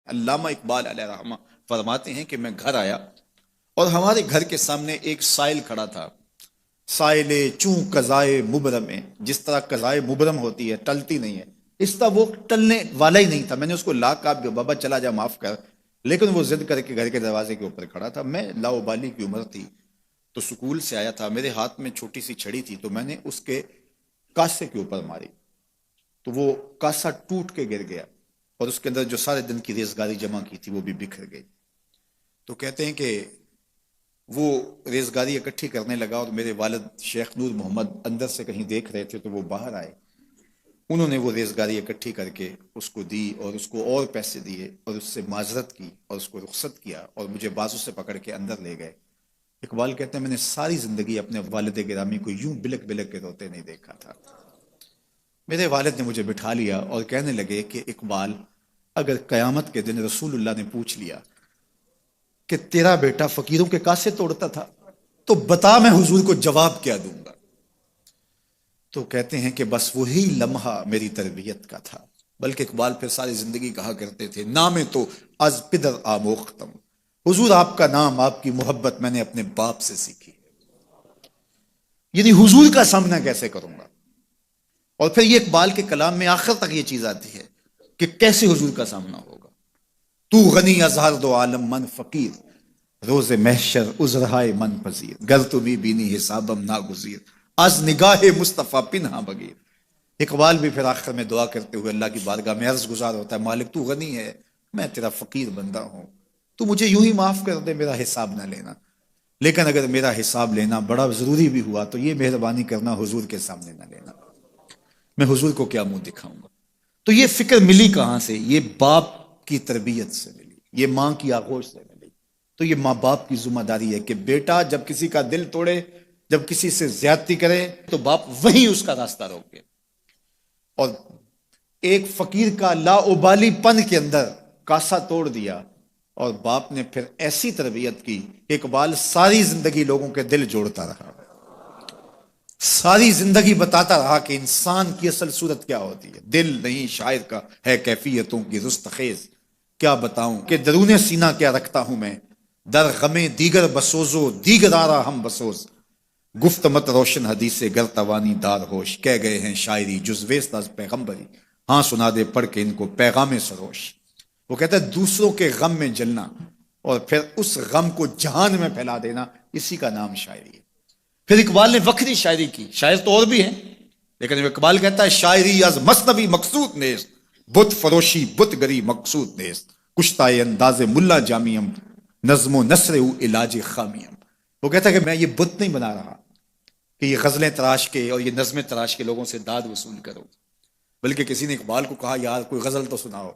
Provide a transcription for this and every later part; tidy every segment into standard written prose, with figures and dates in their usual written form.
علامہ اقبال علیہ رحمہ فرماتے ہیں کہ میں گھر آیا اور ہمارے گھر کے سامنے ایک سائل کھڑا تھا. سائل چوں قضائے مبرم ہے، جس طرح قضائے مبرم ہوتی ہے، ٹلتی نہیں ہے، اس طرح وہ ٹلنے والا ہی نہیں تھا. میں نے اس کو لا کہا کہ بابا چلا جا، معاف کر، لیکن وہ ضد کر کے گھر کے دروازے کے اوپر کھڑا تھا. میں لاؤبالی کی عمر تھی تو سکول سے آیا تھا، میرے ہاتھ میں چھوٹی سی چھڑی تھی، تو میں نے اس کے کاسے کے اوپر ماری تو وہ کاسا ٹوٹ کے گر گیا اور اس کے اندر جو سارے دن کی ریزگاری جمع کی تھی وہ بھی بکھر گئی. تو کہتے ہیں کہ وہ ریزگاری اکٹھی کرنے لگا اور میرے والد شیخ نور محمد اندر سے کہیں دیکھ رہے تھے تو وہ باہر آئے. انہوں نے وہ ریزگاری اکٹھی کر کے اس کو دی اور اس کو اور پیسے دیے اور اس سے معذرت کی اور اس کو رخصت کیا اور مجھے بازو سے پکڑ کے اندر لے گئے. اقبال کہتے ہیں میں نے ساری زندگی اپنے والد گرامی کو یوں بلک بلک کے روتے نہیں دیکھا تھا. میرے والد نے مجھے بٹھا لیا اور کہنے لگے کہ اقبال، اگر قیامت کے دن رسول اللہ نے پوچھ لیا کہ تیرا بیٹا فقیروں کے کاسے توڑتا تھا تو بتا میں حضور کو جواب کیا دوں گا. تو کہتے ہیں کہ بس وہی لمحہ میری تربیت کا تھا. بلکہ اقبال پھر ساری زندگی کہا کرتے تھے نام تو از پدر آموختم، حضور آپ کا نام، آپ کی محبت میں نے اپنے باپ سے سیکھی. یعنی حضور کا سامنا کیسے کروں گا. اور پھر یہ اقبال کے کلام میں آخر تک یہ چیز آتی ہے کہ کیسے حضور کا سامنا ہوگا. تو غنی از ہر دو عالم من فقیر، روز محشر عذرہائے من پذیر، گر تمی بینی حسابم ناگزیر، از نگاہ مصطفیٰ پنہا بغیر. اقبال بھی پھر آخر میں دعا کرتے ہوئے اللہ کی بارگاہ میں عرض گزار ہوتا ہے، مالک تو غنی ہے، میں تیرا فقیر بندہ ہوں، تو مجھے یوں ہی معاف کر دے، میرا حساب نہ لینا. لیکن اگر میرا حساب لینا بڑا ضروری بھی ہوا تو یہ مہربانی کرنا حضور کے سامنے نہ لینا، میں حضور کو کیا منہ دکھاؤں گا. تو یہ فکر ملی کہاں سے؟ یہ باپ کی تربیت سے ملی، یہ ماں کی آغوش سے ملی. تو یہ ماں باپ کی ذمہ داری ہے کہ بیٹا جب کسی کا دل توڑے، جب کسی سے زیادتی کرے تو باپ وہیں اس کا راستہ روکے. اور ایک فقیر کا لاؤبالی پن کے اندر کاسا توڑ دیا اور باپ نے پھر ایسی تربیت کی کہ اقبال ساری زندگی لوگوں کے دل جوڑتا رہا، ساری زندگی بتاتا رہا کہ انسان کی اصل صورت کیا ہوتی ہے. دل نہیں شاعر کا ہے کیفیتوں کی رستخیز، کیا بتاؤں کہ درون سینہ کیا رکھتا ہوں میں، در غم دیگر بسوزو دیگر آرا ہم بسوز، گفت مت روشن حدیث گر توانی دار ہوش، کہہ گئے ہیں شاعری جزویست از پیغمبری، ہاں سنا دے پڑھ کے ان کو پیغام سروش. وہ کہتا ہے دوسروں کے غم میں جلنا اور پھر اس غم کو جہان میں پھیلا دینا، اسی کا نام شاعری ہے. پھر اقبال نے وقتی شاعری کی، شاعر تو اور بھی ہیں، لیکن اقبال کہتا ہے شاعری از مثنوی مقصود نیست، بت فروشی بت گری مقصود نیست، کشتائے انداز ملا جامیم، نظم و نثر او علاج خامیم. وہ کہتا ہے کہ میں یہ بت نہیں بنا رہا کہ یہ غزلیں تراش کے اور یہ نظمیں تراش کے لوگوں سے داد وصول کرو. بلکہ کسی نے اقبال کو کہا یار کوئی غزل تو سناؤ،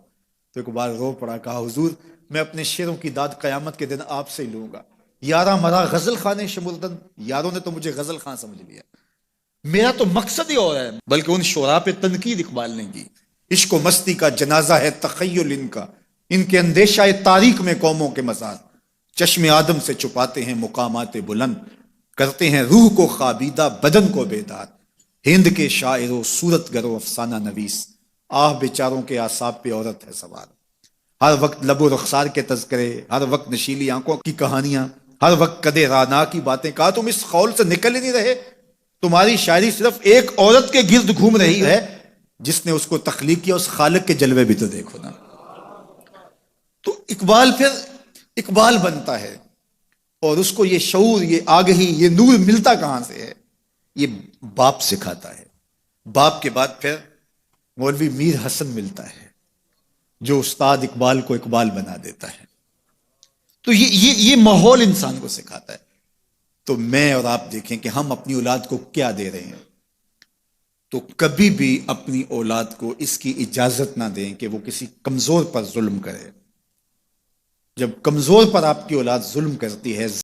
تو اقبال رو پڑا، کہا حضور میں اپنے شعروں کی داد قیامت کے دن آپ سے ہی لوں گا. یارا مرا غزل خانے شمردن، یاروں نے تو مجھے غزل خان سمجھ لیا، میرا تو مقصد ہی اور ہے. بلکہ ان شعراء پہ تنقید اقبال نے کی، عشق و مستی کا جنازہ ہے تخیل ان کے اندیشہ تاریخ میں قوموں کے مزار، چشم آدم سے چھپاتے ہیں مقامات بلند، کرتے ہیں روح کو خوابیدہ بدن کو بیدار. ہند کے شاعر و صورت گر و افسانہ نویس، آہ بیچاروں کے اعصاب پہ عورت ہے سوار. ہر وقت لب و رخسار کے تذکرے، ہر وقت نشیلی آنکھوں کی کہانیاں، ہر وقت قدے رانا کی باتیں. کہا تم اس خول سے نکل ہی نہیں رہے، تمہاری شاعری صرف ایک عورت کے گرد گھوم رہی ہے جس نے اس کو تخلیق کیا، اس خالق کے جلوے بھی تو دیکھو نا. تو اقبال پھر اقبال بنتا ہے اور اس کو یہ شعور، یہ آگہی، یہ نور ملتا کہاں سے ہے؟ یہ باپ سکھاتا ہے. باپ کے بعد پھر مولوی میر حسن ملتا ہے جو استاد اقبال کو اقبال بنا دیتا ہے. تو یہ ماحول انسان کو سکھاتا ہے. تو میں اور آپ دیکھیں کہ ہم اپنی اولاد کو کیا دے رہے ہیں. تو کبھی بھی اپنی اولاد کو اس کی اجازت نہ دیں کہ وہ کسی کمزور پر ظلم کرے. جب کمزور پر آپ کی اولاد ظلم کرتی ہے،